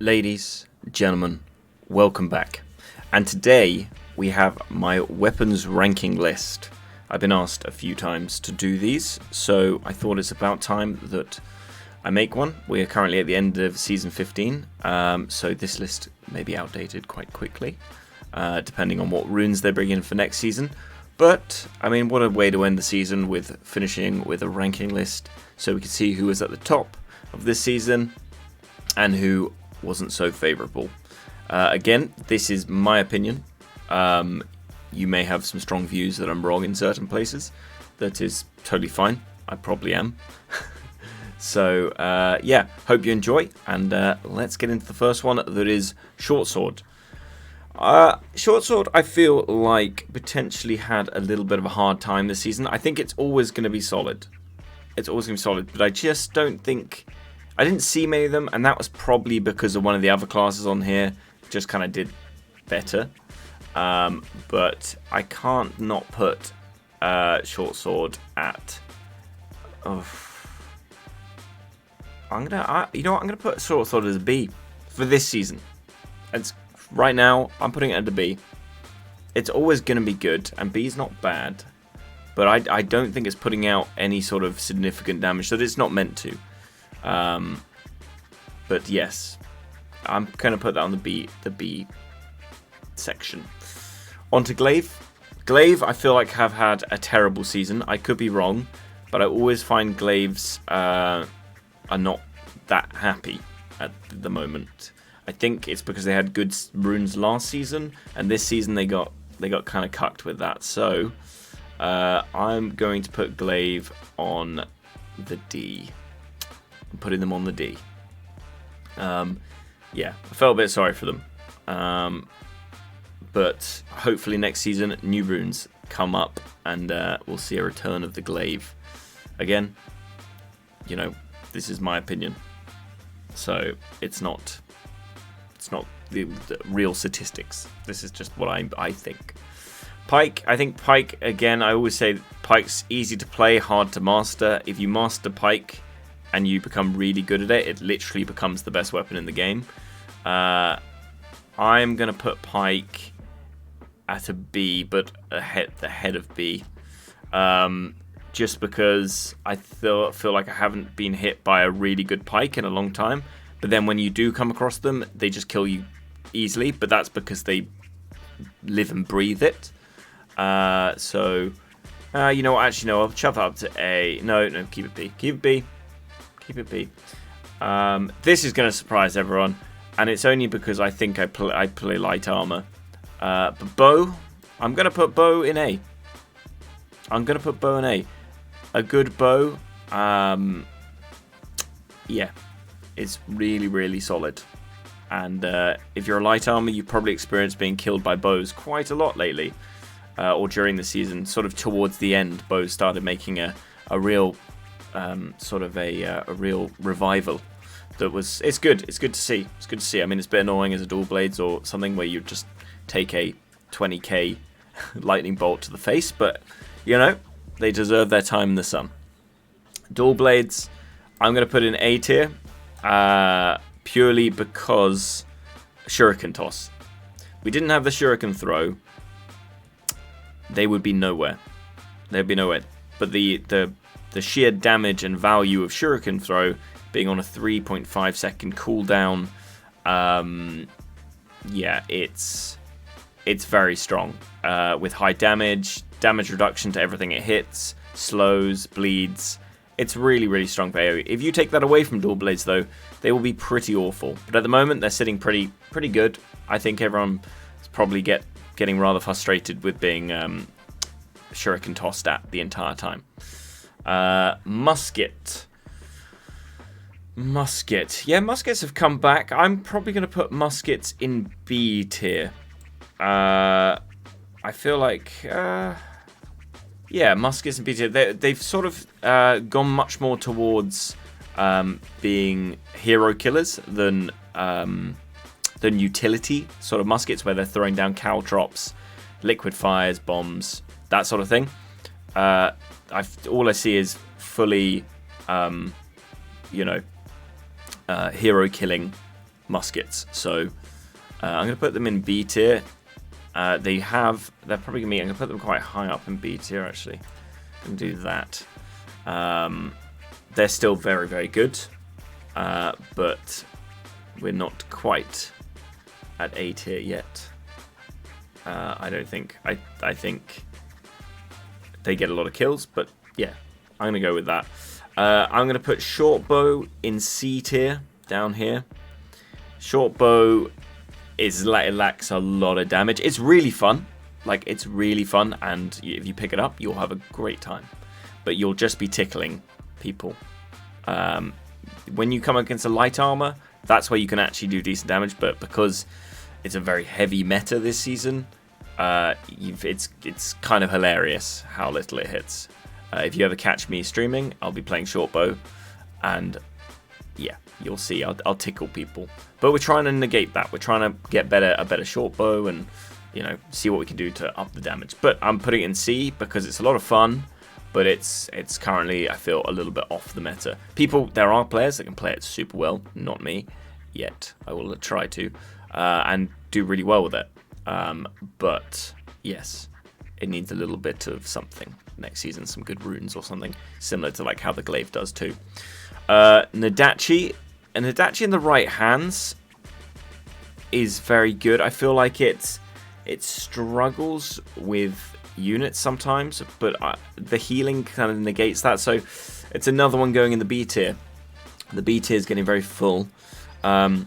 Ladies, gentlemen, welcome back. And today we have my weapons ranking list. I've been asked a few times to do these, so I thought it's about time that I make one. We are currently at the end of Season 15, so this list may be outdated quite quickly, depending on what runes they bring in for next season. But, I mean, what a way to end the season with finishing with a ranking list, so we can see who is at the top of this season and who wasn't so favourable. Again, this is my opinion. You may have some strong views that I'm wrong in certain places. That is totally fine. I probably am. So, yeah, hope you enjoy. And let's get into the first one, that is Short Sword. Short Sword, I feel like potentially had a little bit of a hard time this season. I think it's always going to be solid. It's always going to be solid. But I just don't think... I didn't see many of them, and that was probably because of one of the other classes on here just kind of did better. But I can't not put Short Sword at... I'm gonna put Short Sword as a B for this season. Right now, I'm putting it at a B. It's always gonna be good, and B's not bad. But I don't think it's putting out any sort of significant damage that it's not meant to. But yes, I'm gonna put that on the B section. On to Glaive. Glaive, I feel like have had a terrible season. I could be wrong, but I always find Glaives are not that happy at the moment. I think it's because they had good runes last season, and this season they got kind of cucked with that. So I'm going to put Glaive on the D. I'm putting them on the D. Yeah, I felt a bit sorry for them. But hopefully next season, new runes come up, and we'll see a return of the Glaive. Again, you know, this is my opinion. So it's not the real statistics. This is just what I think. Pike, I think Pike, again, I always say Pike's easy to play, hard to master. If you master Pike and you become really good at it, it literally becomes the best weapon in the game. I'm going to put Pike at a B, but the head of B. Just because I feel like I haven't been hit by a really good Pike in a long time. But then when you do come across them, they just kill you easily. But that's because they live and breathe it. So, you know what? Actually, no, I'll shove it up to A. No, keep it B. Keep it B. Keep it B. This is going to surprise everyone. And it's only because I think I play light armor. But bow, I'm going to put bow in A. I'm going to put bow in A. A good bow, yeah, it's really, really solid. And if you're a light armor, you've probably experienced being killed by bows quite a lot lately. Or during the season, sort of towards the end, bows started making a real, sort of a real revival. It's good. It's good to see. It's good to see. I mean, it's a bit annoying as a dual blades or something where you just take a 20k lightning bolt to the face, but you know, they deserve their time in the sun. Dual blades, I'm going to put in A tier, purely because shuriken toss. We didn't have the shuriken throw, they would be nowhere. They'd be nowhere. But the sheer damage and value of shuriken throw being on a 3.5 second cooldown, yeah, it's very strong. With high damage reduction to everything it hits, slows, bleeds. It's really, really strong for AoE. If you take that away from dual blades, though, they will be pretty awful. But at the moment, they're sitting pretty good. I think everyone's probably getting rather frustrated with being shuriken tossed at the entire time. Musket. Yeah, muskets have come back. I'm probably going to put muskets in B tier. I feel like, yeah, muskets and B tier. They've sort of gone much more towards being hero killers than utility sort of muskets, where they're throwing down caltrops, liquid fires, bombs, that sort of thing. All I see is fully, hero killing muskets. So I'm going to put them in B tier. They're probably going to be, I'm going to put them quite high up in B tier actually. I'm going to do that. They're still very, very good, but we're not quite at A tier yet. I don't think. I think they get a lot of kills, but yeah, I'm going to go with that. I'm going to put short bow in C tier down here. Short bow it lacks a lot of damage. It's really fun. Like, it's really fun, and if you pick it up, you'll have a great time. But you'll just be tickling people. When you come against a light armor, that's where you can actually do decent damage, but because it's a very heavy meta this season, it's kind of hilarious how little it hits. If you ever catch me streaming, I'll be playing short bow, and yeah, you'll see I'll tickle people. But we're trying to negate that. We're trying to get a better short bow and, you know, see what we can do to up the damage. But I'm putting it in C because it's a lot of fun, but it's currently, I feel, a little bit off the meta. There are players that can play it super well, not me yet. I will try to and do really well with it. But yes, it needs a little bit of something next season, some good runes or something similar to like how the Glaive does too. Nodachi in the right hands is very good. I feel like it struggles with units sometimes, but the healing kind of negates that. So it's another one going in the B tier. The B tier is getting very full. In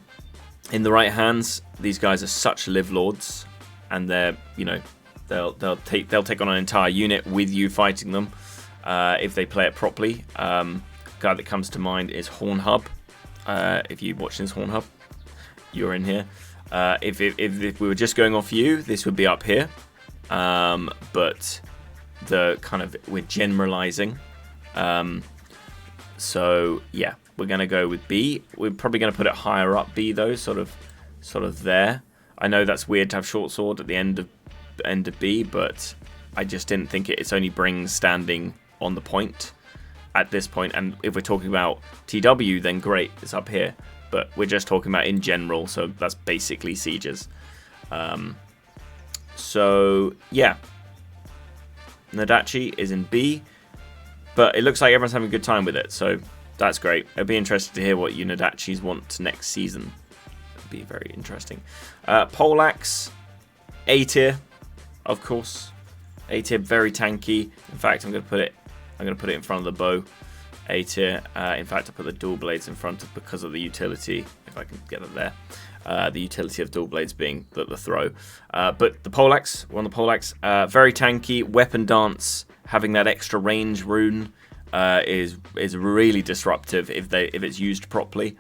the right hands, these guys are such live lords, and they're, you know, they'll take on an entire unit with you fighting them if they play it properly. Guy that comes to mind is Hornhub. If you watch this Hornhub, you're in here. If we were just going off you, this would be up here. But we're generalizing. So yeah, we're gonna go with B. We're probably gonna put it higher up B though, sort of there. I know that's weird to have short sword at the end of B, but I just didn't think it's only brings standing on the point at this point. And if we're talking about TW, then great, it's up here. But we're just talking about in general, so that's basically sieges. So yeah, Nodachi is in B, but it looks like everyone's having a good time with it, so that's great. I'd be interested to hear what you Nodachis want next season. It'd be very interesting. Poleaxe, A tier, of course. A tier, very tanky. In fact, I'm gonna put it in front of the bow. A tier. In fact, I put the dual blades in front because of the utility. If I can get it there. The utility of dual blades being the throw. But the Poleaxe, we're on the Poleaxe. Very tanky. Weapon dance, having that extra range rune is really disruptive if it's used properly.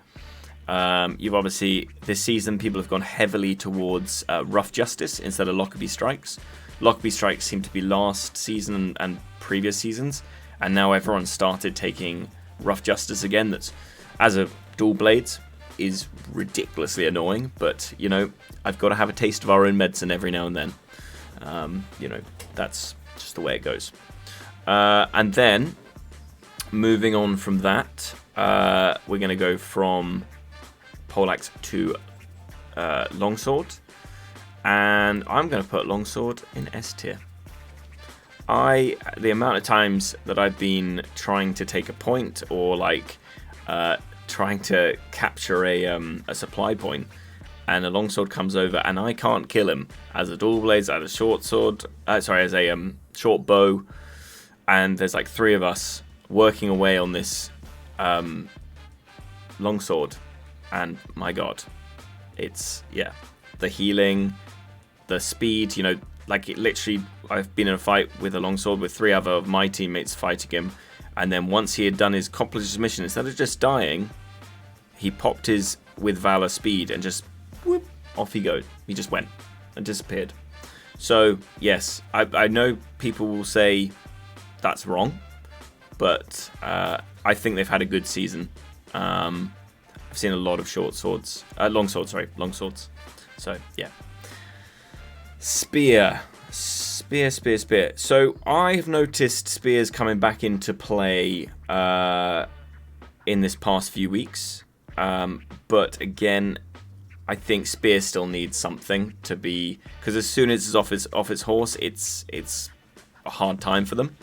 You've obviously, this season, people have gone heavily towards Rough Justice instead of Lockerbie Strikes. Lockerbie Strikes seem to be last season and previous seasons, and now everyone's started taking Rough Justice again. That's, as a dual blades, is ridiculously annoying, but you know, I've got to have a taste of our own medicine every now and then. You know, that's just the way it goes. And then moving on from that, we're going to go from Poleaxe to Longsword, and I'm going to put Longsword in S tier. The amount of times that I've been trying to take a point or like trying to capture a supply point, and a longsword comes over and I can't kill him as a dual blades, as a short sword, as a short bow, and there's like 3 of us working away on this longsword, and my god, it's, yeah, the healing, the speed, you know, like it literally, I've been in a fight with a longsword with 3 other of my teammates fighting him, and then once he had done his accomplished mission, instead of just dying, he popped his with Valor speed and just whoop, off he goes. He just went and disappeared. So yes, I know people will say that's wrong, but I think they've had a good season. I've seen a lot of longswords. So yeah. Spear. So I have noticed spears coming back into play in this past few weeks. But again, I think Spear still needs something to be, because as soon as it's off its horse, it's a hard time for them.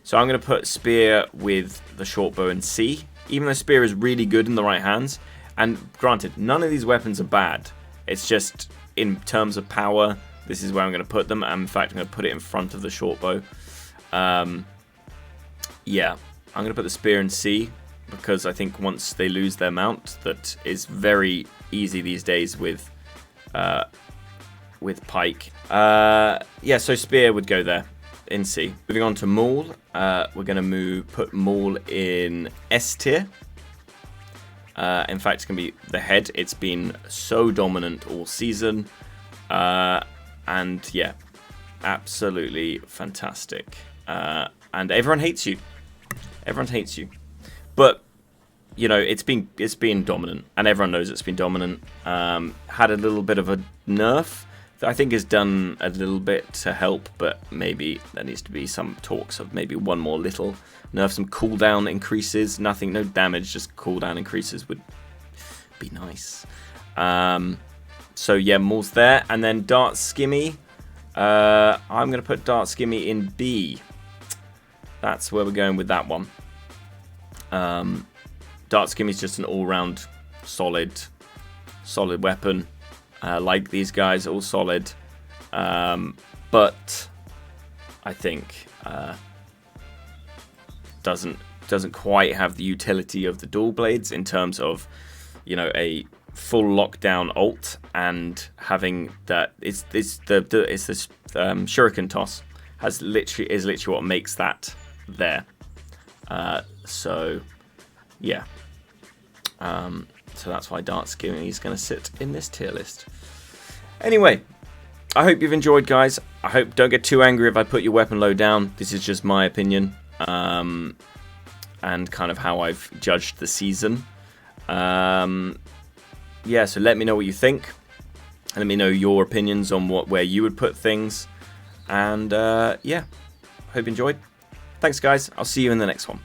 So I'm going to put Spear with the short bow in C, even though Spear is really good in the right hands. And granted, none of these weapons are bad. It's just in terms of power, this is where I'm going to put them. And in fact, I'm going to put it in front of the short bow. Yeah, I'm going to put the Spear in C, because I think once they lose their mount, that is very easy these days with Pike. Yeah, so Spear would go there in C. Moving on to Maul, we're going to put Maul in S tier. In fact, it's going to be the head. It's been so dominant all season. And yeah, absolutely fantastic. And everyone hates you. Everyone hates you. But, you know, it's been dominant. And everyone knows it's been dominant. Had a little bit of a nerf that I think has done a little bit to help. But maybe there needs to be some talks of maybe one more little nerf. Some cooldown increases. Nothing, no damage, just cooldown increases would be nice. So yeah, Maul's there. And then Dart Skimmy. I'm going to put Dart Skimmy in B. That's where we're going with that one. Dart Skimmy is just an all-round solid weapon. Like these guys, all solid. But I think doesn't quite have the utility of the dual blades in terms of, you know, a full lockdown ult and having that. It's this shuriken toss is literally what makes that there. So yeah. So that's why Dart Skimmy is going to sit in this tier list. Anyway, I hope you've enjoyed, guys. I hope don't get too angry if I put your weapon low down. This is just my opinion, and kind of how I've judged the season. Yeah, so let me know what you think. Let me know your opinions on where you would put things. And yeah, hope you enjoyed. Thanks, guys. I'll see you in the next one.